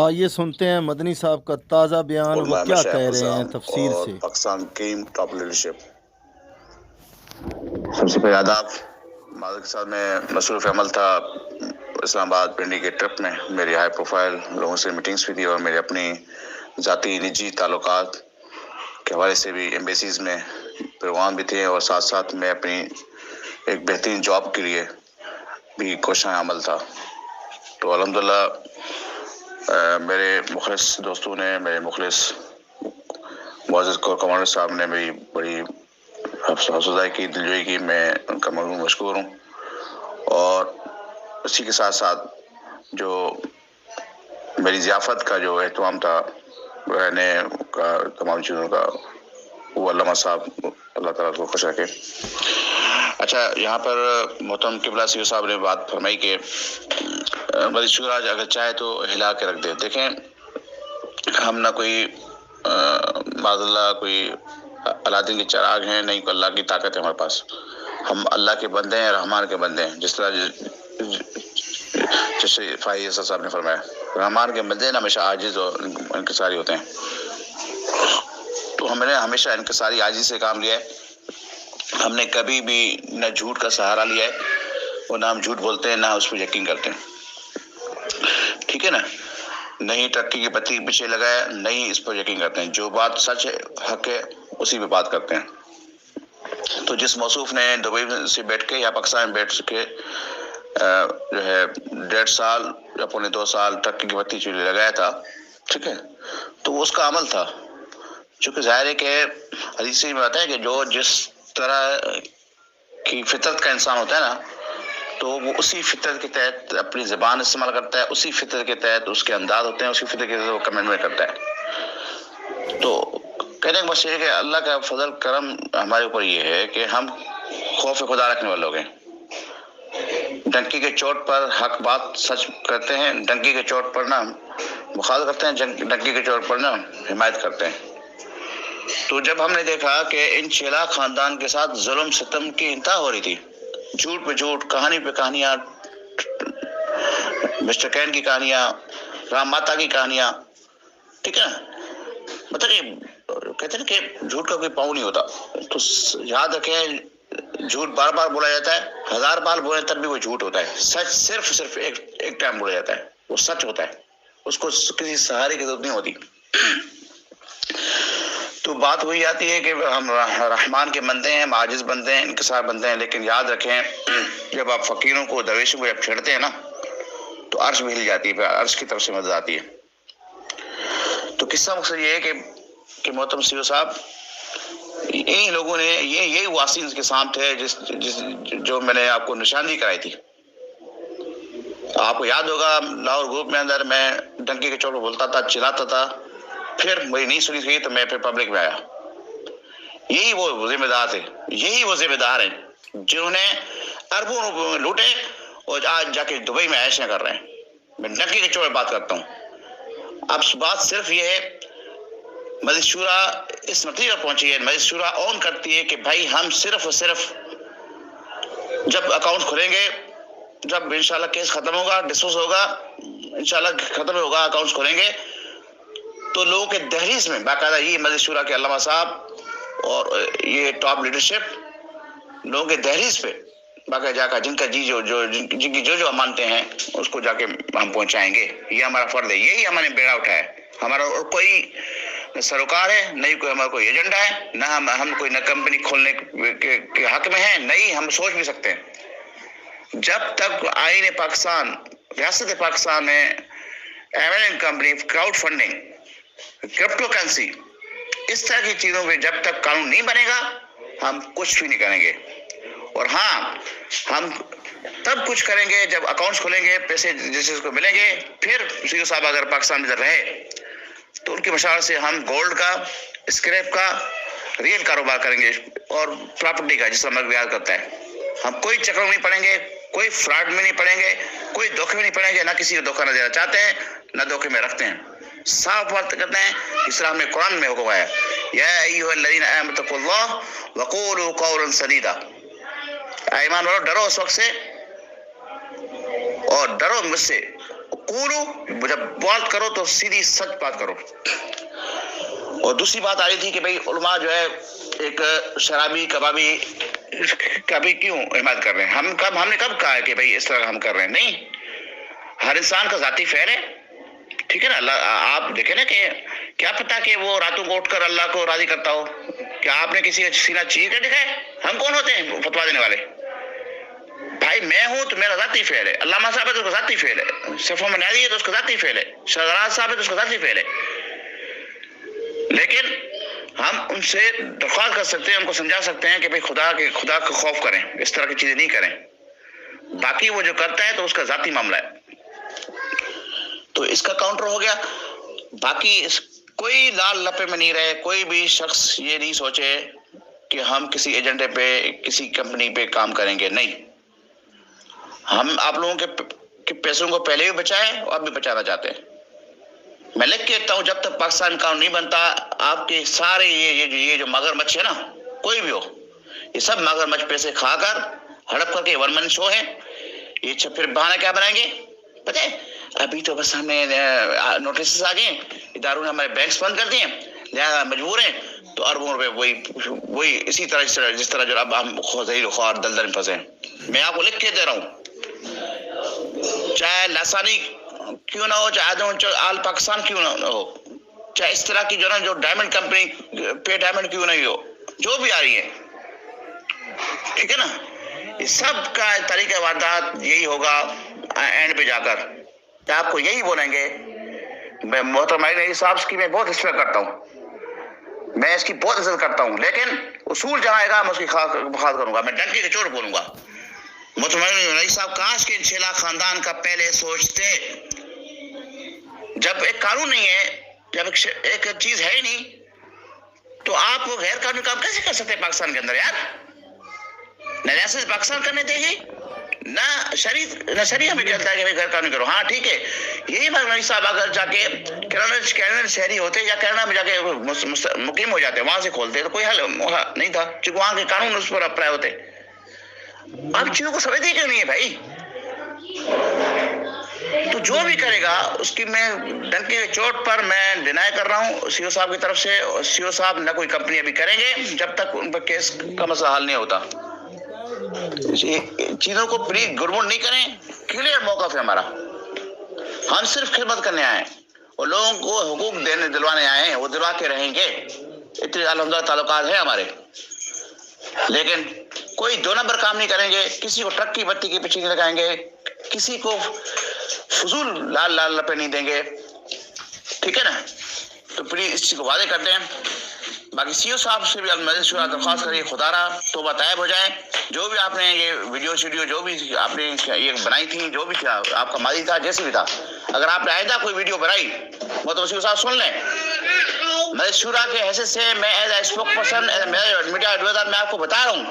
آئیے سنتے ہیں مدنی صاحب کا تازہ بیان، وہ کیا محمد کہہ شیخ رہے ہیں السلام تفسیر اور سے۔ پاکستان کی ٹاپ لیڈرشپ. سب سے پہلے آداب. مالک کے ساتھ میں مصروف عمل تھا اسلام آباد پنڈی کے ٹرپ میں. میری ہائی پروفائل لوگوں سے میٹنگز بھی تھی اور میرے اپنی ذاتی نجی تعلقات کے حوالے سے بھی ایمبیسیز میں پروگرام بھی تھے، اور ساتھ ساتھ میں اپنی ایک بہترین جاب کے لیے بھی کوشاں عمل تھا. تو الحمدللہ میرے مخلص دوستوں نے، میرے مخلص معزز کور کمانڈر صاحب نے بھی بڑی حوصلہ کی، دلجوئی کی. میں ان کا ممنون مشکور ہوں. اور اسی کے ساتھ ساتھ جو میری ضیافت کا جو اہتمام تھا رہنے کا، تمام چیزوں کا، وہ علامہ صاحب اللہ تعالیٰ کو خوش رکھے. اچھا، یہاں پر محترم قبلہ سیو صاحب نے بات فرمائی کہ مدی شوراج اگر چاہے تو ہلا کے رکھ دے. دیکھیں، ہم نہ کوئی معاذ اللہ کوئی علادین کے چراغ ہیں، نہیں کوئی اللہ کی طاقت ہے ہمارے پاس. ہم اللہ کے بندے ہیں، رحمان کے بندے ہیں. جس طرح جیسے فائز صاحب نے فرمایا، رحمان کے بندے ہمیشہ عاجز اور انکساری ہوتے ہیں. تو ہم نے ہمیشہ انکساری عاجزی سے کام لیا ہے. ہم نے کبھی بھی نہ جھوٹ کا سہارا لیا ہے، اور نہ ہم جھوٹ بولتے ہیں، نہ اس پہ یقین کرتے ہیں. ٹھیک ہے نا؟ نہیں ٹرکی کی بتی کے پیچھے لگایا، نہیں اس پر یقین کرتے ہیں. جو بات سچ ہے، حق ہے، اسی پہ بات کرتے ہیں. تو جس موصوف نے دبئی سے بیٹھ کے یا پاکستان میں بیٹھ کے جو ہے 1.5 سال یا 2.25 سال ٹرکی کی بتی چولہے لگایا تھا، ٹھیک ہے، تو وہ اس کا عمل تھا. چونکہ ظاہر ہے کہ حدیث میں آتا ہے کہ جو جس طرح کی فطرت کا انسان ہوتا ہے نا، تو وہ اسی فطرت کے تحت اپنی زبان استعمال کرتا ہے، اسی فطرت کے تحت اس کے انداز ہوتے ہیں، اسی فطرت کے تحت وہ کمنٹمنٹ کرتا ہے. تو کہنے کا بس یہ ہے کہ اللہ کا فضل کرم ہمارے اوپر یہ ہے کہ ہم خوف خدا رکھنے والے لوگ ہیں. ڈنکی کے چوٹ پر حق بات سچ کرتے ہیں، ڈنکی کے چوٹ پر نہ مخالفت کرتے ہیں، ڈنکی کے چوٹ پر نہ حمایت کرتے ہیں. تو جب ہم نے دیکھا کہ ان 6 لاکھ خاندان کے ساتھ ظلم ستم کی انتہا ہو رہی تھی، جھوٹ پہ جھوٹ، کہانی پہ کہانیاں، مسٹر کین کی کہانیاں، رام ماتا کی کہانیاں، ٹھیک ہے، مطلب یہ کہتے ہیں کہ جھوٹ کا کوئی پاؤں نہیں ہوتا. تو یاد رکھیں، جھوٹ بار بار بولا جاتا ہے، 1000 بار بولے تب بھی وہ جھوٹ ہوتا ہے. سچ صرف ایک ٹائم بولا جاتا ہے، وہ سچ ہوتا ہے، اس کو کسی سہارے کی ضرورت نہیں ہوتی. تو بات وہی آتی ہے کہ ہم رحمان کے بندے ہیں، عاجز بندے ہیں، انکسار بندے ہیں. لیکن یاد رکھیں، جب آپ فقیروں کو، درویشوں کو جب چھیڑتے ہیں نا، تو عرش بھی ہل جاتی ہے، پھر عرش کی طرف سے مدد آتی ہے. تو قصہ مقصد یہ ہے کہ محترم سیو صاحب، انہی لوگوں نے یہی واسین کے سام تھے جو میں نے آپ کو نشاندہی کرائی تھی. آپ کو یاد ہوگا لاہور گروپ میں اندر میں ڈنکی کے چوٹ پہ بولتا تھا، چلاتا تھا، پھر میری نہیں سنی تھی تو میں پھر پبلک میں آیا. یہی وہ ذمہ دار تھے، یہی وہ ذمہ دار ہیں جنہوں نے اربوں روپوں میں لوٹے اور آج جا کے دبئی میں عیشیں کر رہے ہیں. میں ڈنکی کے چوٹ پہ بات کرتا ہوں. اب بات صرف یہ ہے، مجلس شورا اس نتیجے پر پہنچی ہے، مجلس شورا اون کرتی ہے کہ بھائی ہم صرف اور صرف جب اکاؤنٹ کھولیں گے، جب انشاءاللہ کیس ختم ہوگا، ڈسپوز ہوگا، انشاءاللہ ختم ہوگا، اکاؤنٹس کھولیں گے، تو لوگوں کے دہلیز میں باقاعدہ یہ مجلس شورا کے علامہ صاحب اور یہ ٹاپ لیڈرشپ لوگوں کے دہلیز پہ باقاعدہ جا کر جن کی جو مانتے ہیں اس کو جا کے ہم پہنچائیں گے. یہ ہمارا فرض ہے، یہی ہم نے بیڑا اٹھایا ہے. ہمارا اور کوئی سروکار ہے نہیں، کوئی ہمارا کوئی ایجنڈا ہے، نہ ہم کوئی نہ کمپنی کھولنے کے حق میں ہیں، نہیں ہم سوچ بھی سکتے ہیں. جب تک آئین پاکستان، ریاست پاکستان میں ایمرین company, crowd funding, crypto currency, اس طرح کی چیزوں پہ جب تک قانون نہیں بنے گا، ہم کچھ بھی نہیں کریں گے. اور ہاں، ہم تب کچھ کریں گے جب اکاؤنٹس کھولیں گے، پیسے جس کو ملیں گے. پھر سیو صاحب اگر پاکستان میں رہے تو ان کی مشاور سے ہم گولڈ کا، اسکریپ کا، ریل کاروبار کریں گے اور پراپرٹی کا، جس طرح مرد بیان کرتا ہے. ہم کوئی چکر میں نہیں پڑیں گے، کوئی فراڈ میں نہیں پڑیں گے، کوئی دھوکے میں نہیں پڑیں گے. نہ کسی کو دھوکہ نہ دینا چاہتے ہیں، نہ دھوکے میں رکھتے ہیں. صاف بات کرتے ہیں، اس طرح ہمیں قرآن میں حکم ہے، یا ایھا الذین آمنوا اتقوا اللہ وقولوا قولا سدیدا. ایمان والو، ڈرو اس وقت سے اور ڈرو مجھ سے قولو جب بات کرو تو سیدھی سچ بات کرو. اور دوسری بات آ رہی تھی کہ بھئی علماء جو ہے ایک شرابی کبابی کبھی کیوں حمایت کر رہے ہیں. ہم نے کب کہا ہے کہ بھئی اس طرح ہم کر رہے ہیں؟ نہیں، ہر انسان کا ذاتی فعل ہے، ٹھیک ہے نا. اللہ آپ دیکھیں نا کہ کیا پتا کہ وہ راتوں کو اٹھ کر اللہ کو راضی کرتا ہو. کیا آپ نے کسی کا سینہ چیر کر دکھایا؟ ہم کون ہوتے ہیں فتوا دینے والے؟ بھائی میں ہوں تو میرا ذاتی فعل ہے، علامہ صاحب ہے تو اس کا ذاتی فعل ہے، صفوہ منادی ہے تو اس کا ذاتی فعل ہے، شہزاد صاحب ہے تو اس کا ذاتی فعل ہے. لیکن ہم ان سے درخواست کر سکتے ہیں، ان کو سمجھا سکتے ہیں کہ بھئی خدا کا خوف کریں، اس طرح کی چیزیں نہیں کریں. باقی وہ جو کرتا ہے تو اس کا ذاتی معاملہ ہے. تو اس کا کاؤنٹر ہو گیا. باقی کوئی لال لپے میں نہیں رہے، کوئی بھی شخص یہ نہیں سوچے کہ ہم کسی ایجنڈے پہ کسی کمپنی پہ کام کریں گے. نہیں، ہم آپ لوگوں کے پیسوں کو پہلے بھی بچائے اور اب بھی بچانا چاہتے ہیں. میں لکھ کے دیتا ہوں جب تک پاکستان قانون نہیں بنتا آپ کے سارے یہ جو مگرمچھ ہے نا، کوئی بھی ہو، یہ سب مگرمچھ پیسے کھا کر ہڑپ کر کے ون من شو ہے. یہ پھر بہانہ کیا بنائیں گے پتہ ہے؟ ابھی تو بس ہمیں نوٹسز آ گئے، اداروں نے ہمارے بینکس بند کر دیے، لہٰذا مجبور ہیں. تو اربوں روپے وہی اسی طرح جس طرح جو اب ہم ذلیل خوار دلدل میں پھنسے ہیں. میں آپ کو لکھ کے دے رہا ہوں، چاہے لسانی کیوں نہ ہو، چاہے آل پاکستان کیوں نہ ہو، چاہے اس طرح کی جو نا جو ڈائمنڈ کمپنی پے ڈائمنڈ کیوں نہیں ہو، جو بھی آ رہی ہے، ٹھیک ہے نا. یہ سب کا طریقہ واردات یہی ہوگا اینڈ پہ جا کر کہ آپ کو یہی بولیں گے. میں محترم صاحب کی میں بہت رسپیکٹ کرتا ہوں، میں اس کی بہت عزت کرتا ہوں، لیکن اصول جہاں آئے گا میں اس کی مخالفت کروں گا، میں ڈنڈے کے چوٹ بولوں گا. محترم صاحب کاش کے 6 لاکھ خاندان کا پہلے سوچتے. جب ایک قانون نہیں ہے، جب ایک چیز ہے ہی نہیں، تو آپ وہ غیر قانونی کام کیسے کر سکتے ہیں پاکستان کے اندر یار؟ نہ ریاست پاکستان کرنے دے گی، نہ شریعت ہمیں کہتا ہے کہ غیر قانونی کرو. ہاں ٹھیک ہے، یہی مرمنی صاحب اگر جا کے کینیڈا شہری ہوتے یا کینیڈا میں جا کے مقیم ہو جاتے، وہاں سے کھولتے تو کوئی حل نہیں تھا، چونکہ وہاں کے قانون اس پر اپلائے ہوتے. آپ چیزوں کو سمجھتے کیوں نہیں ہے بھائی؟ تو جو بھی کرے گا اس کی میں ڈنکے کے چوٹ پر میں ڈینائی کر رہا ہوں سی او صاحب کی طرف سے. سی او صاحب نہ کوئی کمپنی ابھی کریں گے جب تک ان پر کیس کا مسئلہ حل نہیں ہوتا. چیزوں کو پلیز گڑبڑ نہیں کریں، کلیئر موقف ہے ہمارا. ہم صرف خدمت کرنے آئے ہیں اور لوگوں کو حقوق دلوانے آئے ہیں، وہ دلوا کے رہیں گے. اتنے الحمدللہ تعلقات ہیں ہمارے، لیکن کوئی 2 نمبر کام نہیں کریں گے. کسی کو ٹرک کی بتی کے پیچھے نہیں لگائیں گے، کسی کو فضول لال لپے نہیں دیں گے، ٹھیک ہے نا. تو پلیز اس چیز کو واضح کر دیں. باقی سی او صاحب سے بھی مزید شکریہ درخواست کریے، خدا رہا توبہ طائب ہو جائے. جو بھی آپ نے یہ ویڈیو شیڈیو جو بھی آپ نے یہ بنائی تھی، جو بھی تھا آپ کا ماضی تھا جیسے بھی تھا، اگر آپ نے آئندہ کوئی ویڈیو بنائی وہ تو سی او صاحب سن لیں. میں شورا کے حیثیت سے میں as a spokesperson media adviser میں آپ کو بتا رہا ہوں